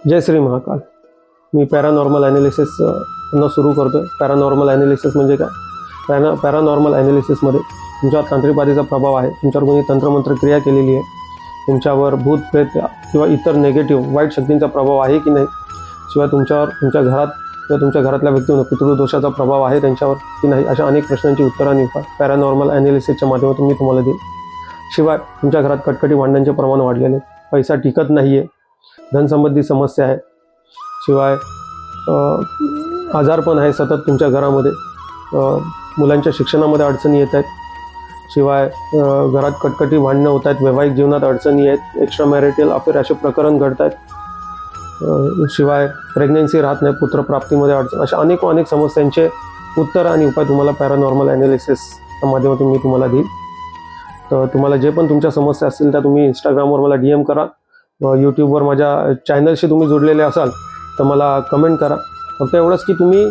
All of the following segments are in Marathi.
जय श्री महाकाल. मी पॅरानॉर्मल ॲनालिसिस सुरू करतो आहे. पॅरानॉर्मल ॲनालिसिस म्हणजे काय? पॅरानॉर्मल ॲनालिसिसमध्ये तुमच्यावर तांत्रिकवादीचा प्रभाव आहे, तुमच्यावर कोणी तंत्रमंत्र क्रिया केलेली आहे, तुमच्यावर भूत प्रेत किंवा इतर नेगेटिव्ह वाईट शक्तींचा प्रभाव आहे की नाही, शिवाय तुमच्यावर तुमच्या घरात किंवा तुमच्या घरातल्या व्यक्तींवर पितृदोषाचा प्रभाव आहे त्यांच्यावर की नाही, अशा अनेक प्रश्नांची उत्तरं आणि उपाय पॅरानॉर्मल ॲनालिसिसच्या माध्यमातून मी तुम्हाला देईन. शिवाय तुमच्या घरात कटकटी भांडणांचे प्रमाण वाढलेले, पैसा टिकत नाही आहे, धनसंबंधी समस्या आहे, शिवाय आजारपण आहे सतत तुमच्या घरामध्ये, मुलांच्या शिक्षणामध्ये अडचणी येत आहेत, शिवाय घरात कटकटी भांडणं होत आहेत, वैवाहिक जीवनात अडचणी आहेत, एक्स्ट्रा मॅरिटल अफेअर असे प्रकरण घडत आहेत, शिवाय प्रेग्नेन्सी राहत नाही, पुत्रप्राप्तीमध्ये अडचण, अशा अनेक समस्यांचे उत्तर आणि उपाय तुम्हाला पॅरानॉर्मल ॲनालिसिसच्या माध्यमातून मी तुम्हाला देईल. तर तुम्हाला जे पण तुमच्या समस्या असतील त्या तुम्ही इंस्टाग्रामवर मला DM करा, यूट्यूबवर माझ्या चॅनलशी तुम्ही जोडलेले असाल तर मला कमेंट करा. फक्त एवढंच की तुम्ही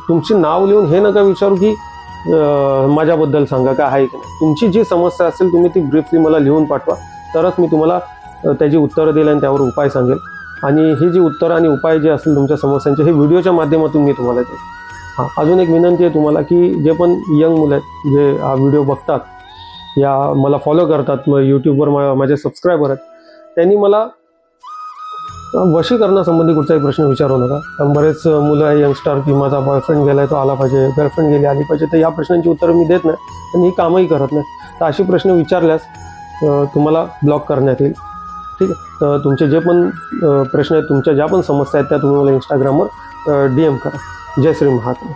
तुमची नाव लिहून हे नका विचारू की माझ्याबद्दल सांगा काय आहे की नाही. तुमची जी समस्या असेल तुम्ही ती ब्रीफली मला लिहून पाठवा, तरच मी तुम्हाला त्याची उत्तरं देईल आणि त्यावर उपाय सांगेल. आणि ही जी उत्तरं आणि उपाय जे असतील तुमच्या समस्यांचे हे व्हिडिओच्या माध्यमातून मी तुम्हाला देईल. हां, अजून एक विनंती आहे तुम्हाला की जे पण यंग मुलं आहेत जे हा व्हिडिओ बघतात या मला फॉलो करतात, मग यूट्यूबवर माझे सबस्क्रायबर आहेत, त्यांनी मला वशीकरणासंबंधी कुठचाही प्रश्न विचारू नका. बरेच मुलं आहे यंगस्टर की माझा बॉयफ्रेंड गेला आहे तो आला पाहिजे, गर्लफ्रेंड गेली आली पाहिजे, तर या प्रश्नांची उत्तरं मी देत नाही आणि ही कामही करत नाही. तर अशी प्रश्न विचारल्यास तुम्हाला ब्लॉक करण्यात येईल. ठीक आहे. तर तुमचे जे पण प्रश्न आहेत, तुमच्या ज्या पण समस्या आहेत त्या तुम्ही मला इंस्टाग्रामवर DM करा. जय श्री महाकाल.